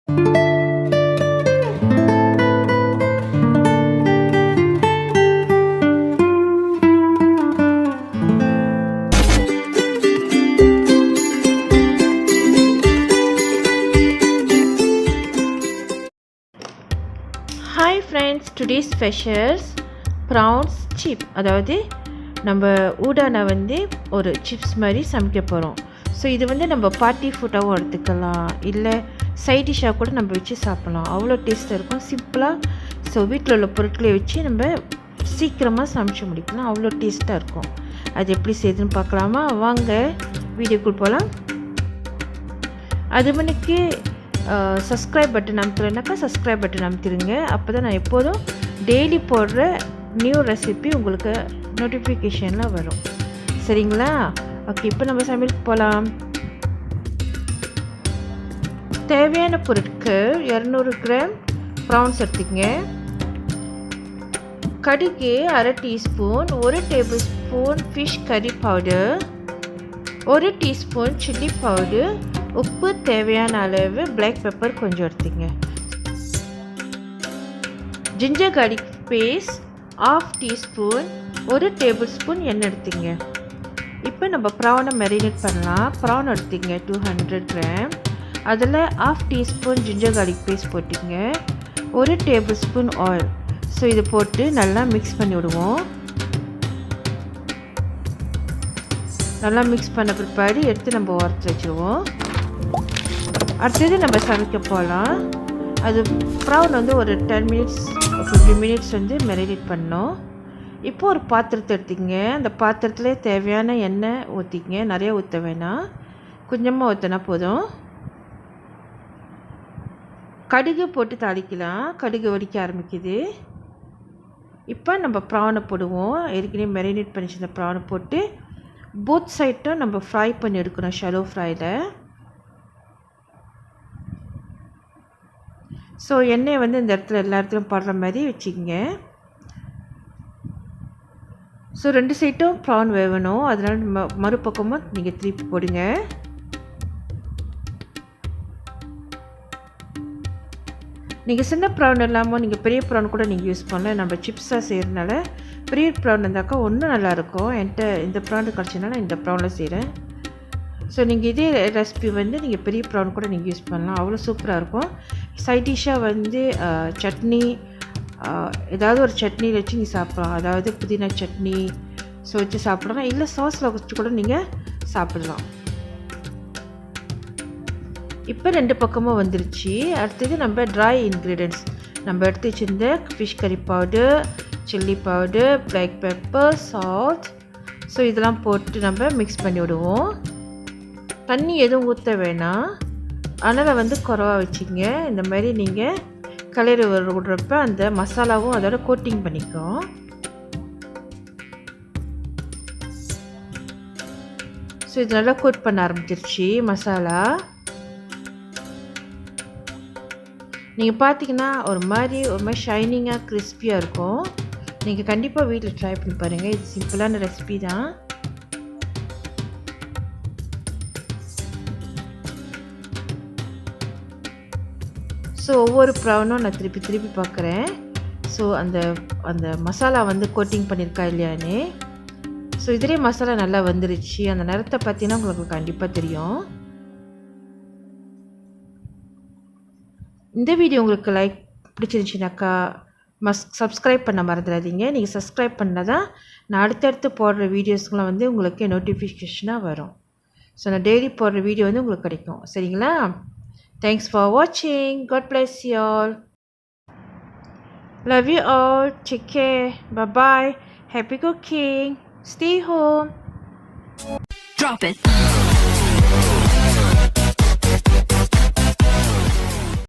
Hi friends, today's specials prawns chip. அதாவது நம்ம ஊடான வந்து ஒரு சிப்ஸ் மாதிரி சமைக்க போகிறோம். ஸோ இது வந்து நம்ம பார்ட்டி ஃபுட்டாகவும் எடுத்துக்கலாம், இல்லை சைட் டிஷ்ஷாக கூட நம்ம வச்சு சாப்பிட்லாம். அவ்வளோ டேஸ்ட்டாக இருக்கும், சிம்பிளாக. ஸோ வீட்டில் உள்ள பொருட்களை வச்சு நம்ம சீக்கிரமாக சமைச்சு முடிக்கலாம், அவ்வளோ டேஸ்ட்டாக இருக்கும். அது எப்படி செய்யுதுன்னு பார்க்கலாமா? வாங்க வீடியோக்குள் போகலாம். அது மணிக்கு சப்ஸ்கிரைப் பட்டன் அமுத்துறேன்னாக்கா சப்ஸ்கிரைப் பட்டன் அமுத்திடுங்க. அப்போ தான் நான் எப்போதும் டெய்லி போடுற நியூ ரெசிபி உங்களுக்கு நோட்டிஃபிகேஷனில் வரும். சரிங்களா? ஓகே, இப்போ நம்ம சமையலுக்கு போகலாம். தேவையான பொருட்கள் 200 கிராம் ப்ரான்ஸ் எடுத்துக்கங்க. கடுகு அரை teaspoon, 1 tablespoon fish curry powder, 1 teaspoon chilli powder, உப்பு தேவையான அளவு, பிளாக் பெப்பர் கொஞ்சம் எடுத்துங்க. Ginger garlic paste 1/2 teaspoon, 1 tablespoon எண்ணெய் எடுத்துங்க. இப்போ நம்ம ப்ரானை மேரினேட் பண்ணலாம். ப்ரான் எடுத்துங்க 200 கிராம். அதில் 1/2 டீஸ்பூன் ஜிஞ்சர் கார்லிக் பேஸ்ட் போட்டுங்க, 1 டேபிள் ஸ்பூன் ஆயில். ஸோ இது போட்டு நல்லா மிக்ஸ் பண்ணி விடுவோம். நல்லா மிக்ஸ் பண்ண பிற்பாடு எடுத்து நம்ம உரத்து வச்சுருவோம். அடுத்தது நம்ம சமைக்க போகலாம். அது ப்ரான் வந்து ஒரு 10 மினிட்ஸ் 15 மினிட்ஸ் வந்து மேரினேட் பண்ணோம். இப்போ ஒரு பாத்திரத்தை எடுத்துங்க. அந்த பாத்திரத்தில் தேவையான எண்ணெய் ஊற்றிங்க. நிறைய ஊற்ற வேணாம், கொஞ்சமாக ஊற்றினா போதும். கடுகு போட்டு தாளிக்கலாம். கடுகு வெடிக்க ஆரம்பிக்குது. இப்போ நம்ம ப்ரானை போடுவோம். ஏற்கனவே மேரினேட் பண்ணி வச்சிருந்த ப்ரானை போட்டு போத் சைட்டும் நம்ம ஃப்ரை பண்ணி எடுக்கணும், ஷாலோ ஃப்ரையில். ஸோ எண்ணெயை வந்து இந்த இடத்துல எல்லா இடத்துலையும் படுற மாதிரி வச்சுக்கோங்க. ஸோ 2 சைட்டும் ப்ரான் வேகணும், அதனால் மறுபக்கமும் நீங்கள் திருப்பி போடுங்க. நீங்கள் சின்ன ப்ரான் இல்லாமல் நீங்கள் பெரிய ப்ரான் கூட நீங்கள் யூஸ் பண்ணலாம். நம்ம சிப்ஸாக செய்கிறதுனால பெரிய ப்ரான் இருந்தாக்கா ஒன்றும் நல்லாயிருக்கும். என்கிட்ட இந்த ப்ரான் கிடச்சினால இந்த ப்ரானில் செய்கிறேன். ஸோ நீங்கள் இதே ரெசிபி வந்து நீங்கள் பெரிய ப்ரான் கூட நீங்கள் யூஸ் பண்ணலாம், அவ்வளோ சூப்பராக இருக்கும். சைட் டிஷ்ஷாக வந்து சட்னி, ஏதாவது ஒரு சட்னியில் வச்சு நீங்கள் சாப்பிட்லாம். அதாவது புதினா சட்னி ஸோ வச்சு சாப்பிட்லாம், இல்லை சாஸில் வச்சு கூட நீங்கள் சாப்பிடலாம். இப்போ 2 பக்கமும் வந்துருச்சு. அடுத்தது நம்ம ட்ரை இன்க்ரீடியன்ட்ஸ் நம்ம எடுத்து வச்சுருந்த fish curry powder, chilli powder, black pepper, salt. So இதெல்லாம் போட்டு நம்ம மிக்ஸ் பண்ணி விடுவோம். தண்ணி எதுவும் ஊற்ற வேணாம், அனலை வந்து குறைவா வச்சுங்க. இந்த மாதிரி நீங்கள் கலரி விடுறப்ப அந்த மசாலாவும் அதோட கோட்டிங் பண்ணிக்கும். ஸோ இது நல்லா கோட் பண்ண ஆரம்பிச்சிருச்சு மசாலா. நீங்கள் பார்த்தீங்கன்னா ஒரு மாதிரி ஷைனிங்காக கிறிஸ்பியாக இருக்கும். நீங்கள் கண்டிப்பாக வீட்டில் ட்ரை பண்ணி பாருங்கள். இது சிம்பிளான ரெசிபி தான். ஸோ ஒவ்வொரு ப்ரானும் நான் திருப்பி பார்க்குறேன். ஸோ அந்த மசாலா வந்து கோட்டிங் பண்ணியிருக்கா இல்லையான்னு. ஸோ இதிலே மசாலா நல்லா வந்துருச்சு. அந்த நிறத்தை பார்த்தீங்கன்னா உங்களுக்கு கண்டிப்பாக தெரியும். இந்த வீடியோ உங்களுக்கு லைக் பிடிச்சிருந்துச்சுனாக்கா சப்ஸ்கிரைப் பண்ண மறந்துடாதீங்க. நீங்கள் சப்ஸ்கிரைப் பண்ணால் தான் நான் அடுத்தடுத்து போடுற வீடியோஸ்லாம் வந்து உங்களுக்கு நோட்டிஃபிகேஷனாக வரும். ஸோ நான் டெய்லி போடுற வீடியோ வந்து உங்களுக்கு கிடைக்கும். சரிங்களா? Thanks for watching. God bless you all. Love you all. Take care. Bye-bye. Happy cooking. Stay home. Drop it.